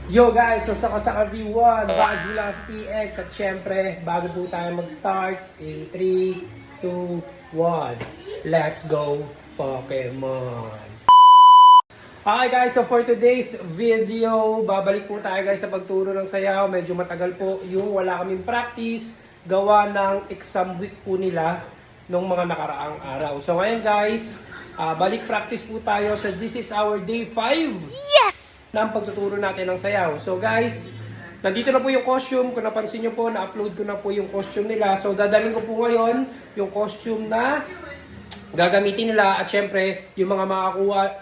Yo guys, so sa V1, Baz mula sa TX at syempre, bago po tayo mag-start in 3, 2, 1, let's go Pokemon! Hi guys, so for today's video, babalik po tayo guys sa pagturo ng sayaw. Medyo matagal po yung wala kaming practice, gawa ng exam week po nila nung mga nakaraang araw. So ngayon guys, balik practice po tayo. So this is our day 5. Yes! Ng pagtuturo natin ng sayaw. So guys, nandito na po yung costume. Kung napansin nyo po, na-upload ko na po yung costume nila. So dadalhin ko po ngayon yung costume na gagamitin nila. At syempre, yung mga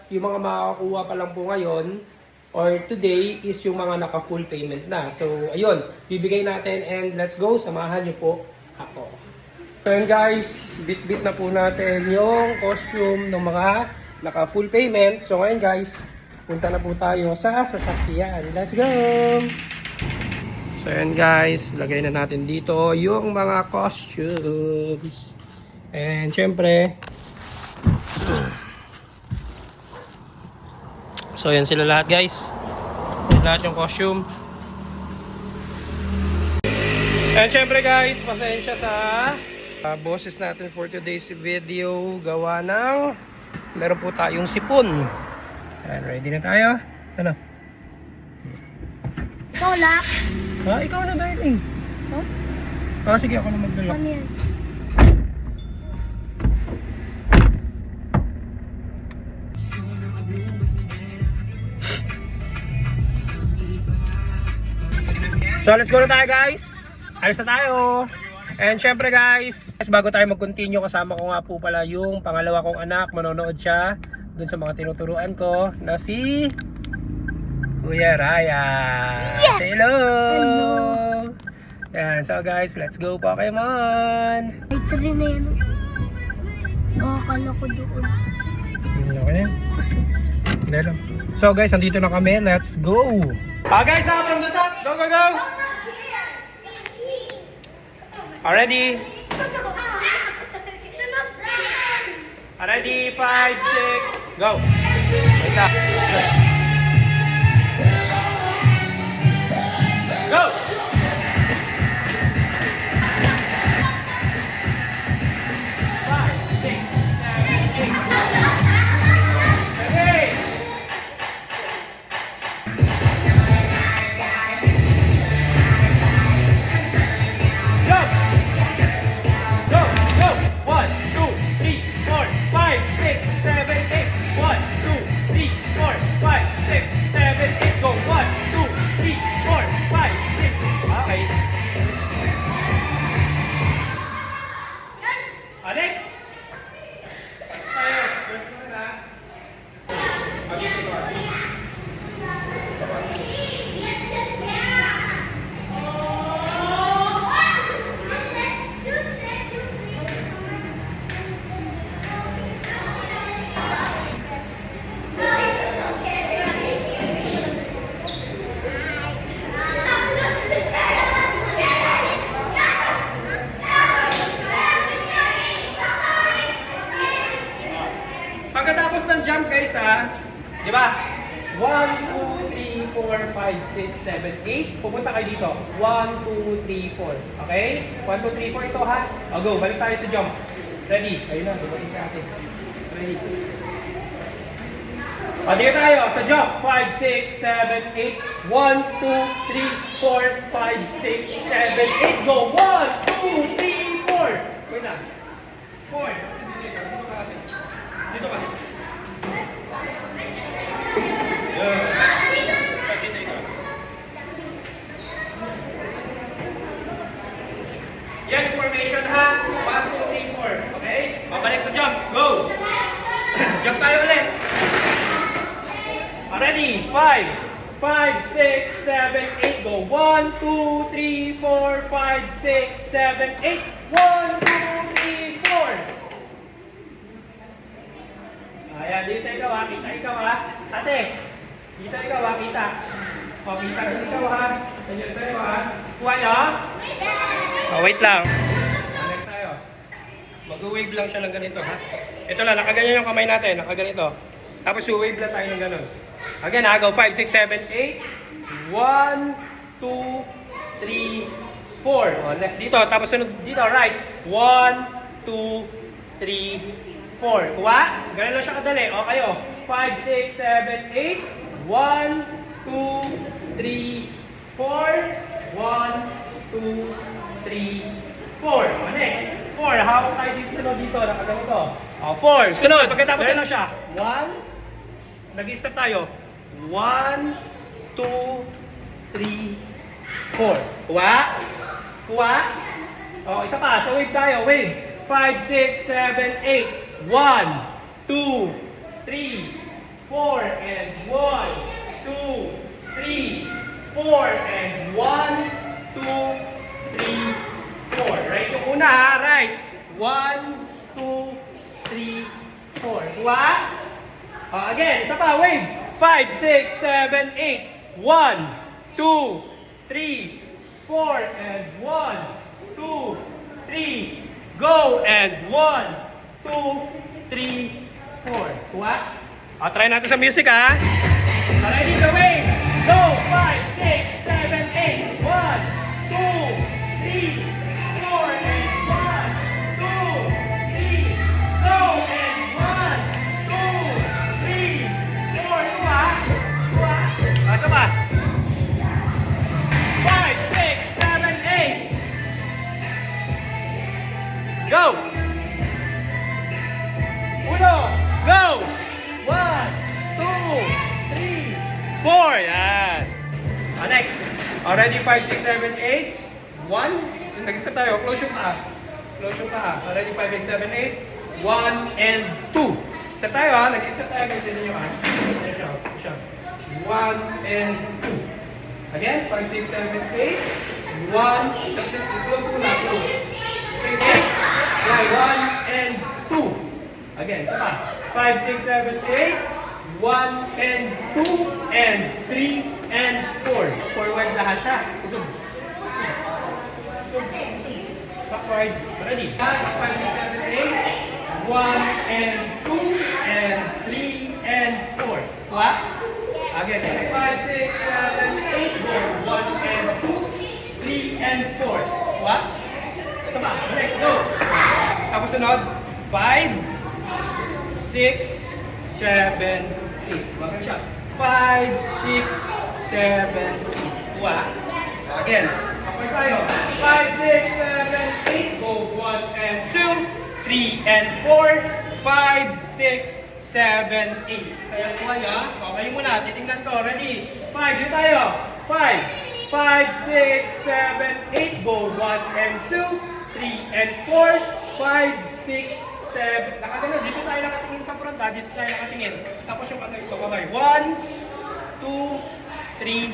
makakakuha pa lang po ngayon or today is yung mga naka-full payment na. So ayun, bibigay natin and let's go. Samahan nyo po ako. So yun guys, bit-bit na po natin yung costume ng mga naka-full payment. So ngayon guys, punta na po tayo sa sasakyan. Let's go! So yan guys, lagay na natin dito yung mga costumes. And syempre, so yan sila lahat guys. Lahat yung costume. And syempre guys, pasensya sa boses natin for today's video. Gawa ng meron po tayong sipon. And ready na tayo? Ano? Ikaw lang? Ikaw na darling. Huh? Sige, ako na magdala. Ano yan? So let's go na tayo guys. Alis na tayo. And syempre guys, bago tayo mag-continue, kasama ko nga po pala yung pangalawa kong anak. Manonood siya dun sa mga tinuturuan ko na si Kuya Ryan. Yes! Say hello! Hello! Yan, so guys, let's go Pokemon! Ay, tali na yan. Akala ko doon. Okay na. Hindi lang. So guys, nandito na kami. Let's go! Guys, from the top! Go, go, go! Ready? Ready? 5, 6, go! Wait up. Go! 5, 6, 7, 8. Ready? Go! Go! Go! 1, 2, 3, 4, 5, 6, 7, 8. 1, 2, 3, 4, 5, 6, 7, 8. Go! 1, 2, 3, 4, 5, 6. Okay. Alex! Tayo. First one na. Dito ko. Pagkatapos ng jump guys di ba? 1, 2, 3, 4, 5, 6, 7, 8. Pupunta kayo dito. 1, 2, 3, 4. Okay? 1, 2, 3, 4 ito ha. O go, balik tayo sa jump. Ready? Ayun na, dumating sa atin. Ready? O dito tayo sa jump. 5, 6, 7, 8. 1, 2, 3, 4, 5, 6, 7, 8. Go! 1, 2, 3, 4. Wait na. 4. Dito ka. Dito ka. Yan, formation ha. 1, 2, 3, 4. Okay? Pabalik sa jump. Go! Jump tayo ulit. Ready? 5, 5, 6, 7, 8. Go. 1, 2, 3, 4, 5, 6, 7, 8. 1, 2, 3, 4. Ayan, dito ikaw ha. Kita ikaw ha. Ate, dito ikaw ha. Kita. O, kita din ikaw ha. Nandiyan sa'yo ha. Kuha nyo? Wait lang. Next tayo. Mag-wave lang siya ng ganito ha. Ito lang, nakaganyan yung kamay natin. Nakaganito. Tapos wave lang tayo ng ganon. Again ha, go 5, 6, 7, 8. 1, 2, 3, 4. O, left dito. Tapos sunod dito, right. 1, 2, 3, 4. Kuha? Ganun lang siya kadali. O, kayo. 5, 6, 7, 8. 1, 2, 3, 4. 1, 2, 3, 4. O, next. 4. Hawak tayo dito. Sunod dito. Nakaganito. O, 4. Sunod. Pagkatapos ano siya? 1. Nag-step tayo. 1, 2, 3, 4. Kuha? Kuha? O, isa pa. So, wave tayo. Wave. 5, 6, 7, 8. 1, 2, 3, 4, and 1, 2, 3, 4, and 1, 2, 3, 4. Right yung una ha, right. 1, 2, 3, 4. Kuha? Again, isa pa, wave. 5, 6, 7, 8. 1, 2, 3, 4, and 1, 2, 3, go, and 1, 2, 3, 4. Kuha? Try natin sa music ha. Ready the way. Go, 5, 6, 7, 8. 1, 2, 3, 4, and 1, 2, 3, go, and 1, 2, 3, 4. Kuha? Kuha? Isa pa. 5, 6, 7, 8. Go! Uno, go! 1, 2, 3, 4. Yan. Next. Already 5, 6, 7, 8. 1. Nag-step tayo. Close yung paa. Close yung paa. Already 5, 6, 7, 8. 1 and 2. Step tayo ha. Nag-step tayo. Ganyan nyo ha. Push up. 1 and 2. Again. 5, 6, 7, 8. 1. Close muna. Close. Okay. 1 and 2. Again, isa pa. 5, 6, 7, 8. 1 and 2 and 3 and 4. Forward lahat ha. Usog. Backward. Ready. 5, 6, 7, 8. 1 and 2 and 3 and 4. Kuha? Again. 5, 6, 7, 8. Go. 1 and 2. 3 and 4. Kuha? Isa pa. Next. Go. Tapos sunod. 5, 6, 7, 8. Bakit siya? 5, 6, 7, 8. Kuha. Again. Okay tayo. 5, 6, 7, 8. Go. 1 and 2. 3 and 4. 5, 6, 7, 8. Kaya kuha niya. Okay muna. Titingnan ko. Ready? 5. Yun tayo. 5. 5, 6, 7, 8. Go. 1 and 2. 3 and 4. 5, 6, 7. Nakagano, dito tayo nakatingin sa front ha. Dito tayo nakatingin. Tapos yung ano ito, kamay. 1, 2, 3,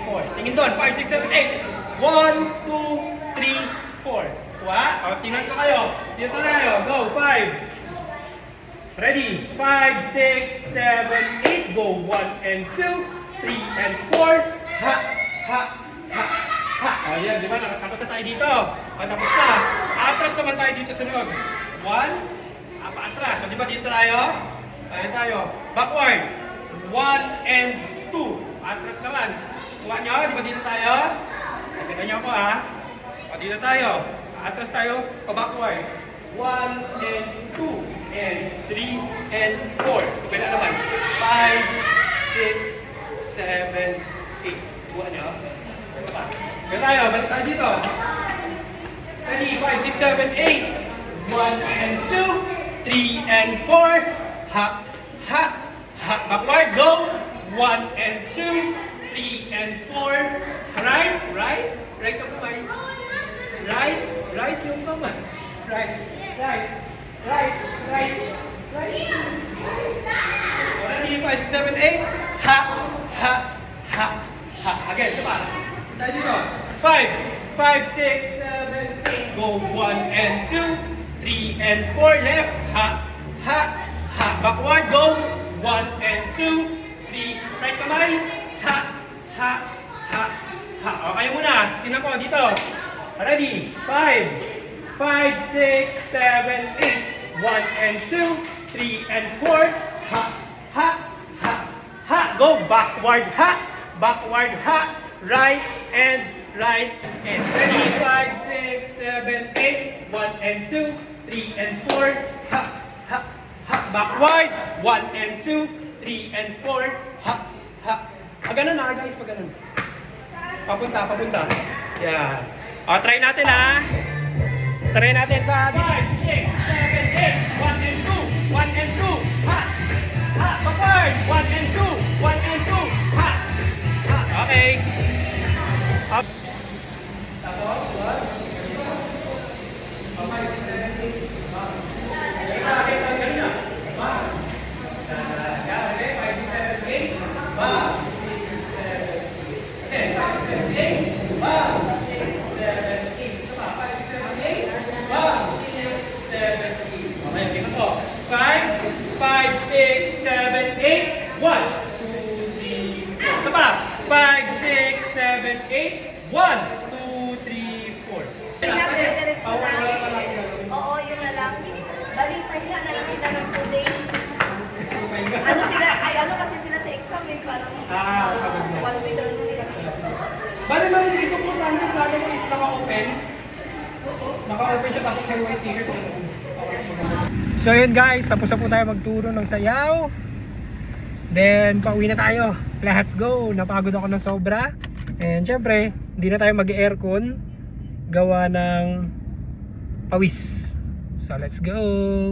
4. Tingin doon. 5, 6, 7, 8. 1, 2, 3, 4. Kuha? O, tingnan ko kayo. Dito tayo. Go. 5. Ready? 5, 6, 7, 8. Go. 1 and 2. 3 and 4. Ha, ha, ha, ha. O, yan. Di ba? Nakatapos na tayo dito. O, tapos na. Atras naman tayo dito sunod. 1. Paatras. So, di ba dito tayo? Tayo tayo. Backward. 1 and 2. Atras naman. Kuha nyo. Di ba dito tayo? Pakita nyo ako ha. O, dito tayo. Atras tayo. Backward. 1 and 2 and 3 and 4. Kupila naman. 5, 6, 7, 8. Kuha nyo. Ito pa. Dito tayo. Balik tayo dito. Ready? 5, 6, 7, 8. 1 and 2. 3 and 4. Ha, ha, ha. Backward, go. 1 and 2. 3 and 4. Right, right. Right yung kamay. Right, right yung kamay. Right, right, right, right, right. Ready, 5, 6, 7, 8. Ha, ha, ha, ha. Again, diba? Tayo dito. 5, 5, 6, 7, 8. Go. 1 and 2. 3 and 4 left. Ha, ha, ha. Backward, go. 1 and 2. 3. Right kamay. Ha, ha, ha, ha. Okay muna. Tingnan ko dito. Ready? 5, 5, 6, 7, 8. 1 and 2. 3 and 4. Ha, ha, ha, ha. Go. Backward. Ha, backward, ha, right, and right, and ready, 5, 6, 7, 8, 1 and 2, 3 and 4, ha, ha, ha, backward, 1 and 2, 3 and 4, ha, ha. Ganun na guys, pag ganun. Papunta, papunta. Yan. O, try natin ha. Try natin sa 5, 6, 7, 8, 1 and 2, 1 and 2, ha, ha, backward, 1 and 2, 1 and 2, ha, ha. Okay. Up. Tapos, 1. Okay, 7, 8, 5, 6, 7, 8, 1, 2, 3, 4. Isa pa. 5, 6, 7, 8, 1, 2, 3, 4. Diretso na. Oo, yun na lang. Balik, pahinga na lang sila ng 2 days. Ano sila, ay ano kasi sila sa exam, may parang 1 week kasi sila. Bale man, dito po sa amin, lalo mo is naka-open. Naka-open siya tapos may white t-shirt. So yun guys, tapos na po tayo magturo ng sayaw. Then, pauwi na tayo. Let's go! Napagod ako ng sobra. And syempre, hindi na tayo mag-aircon. Gawa ng pawis. So let's go!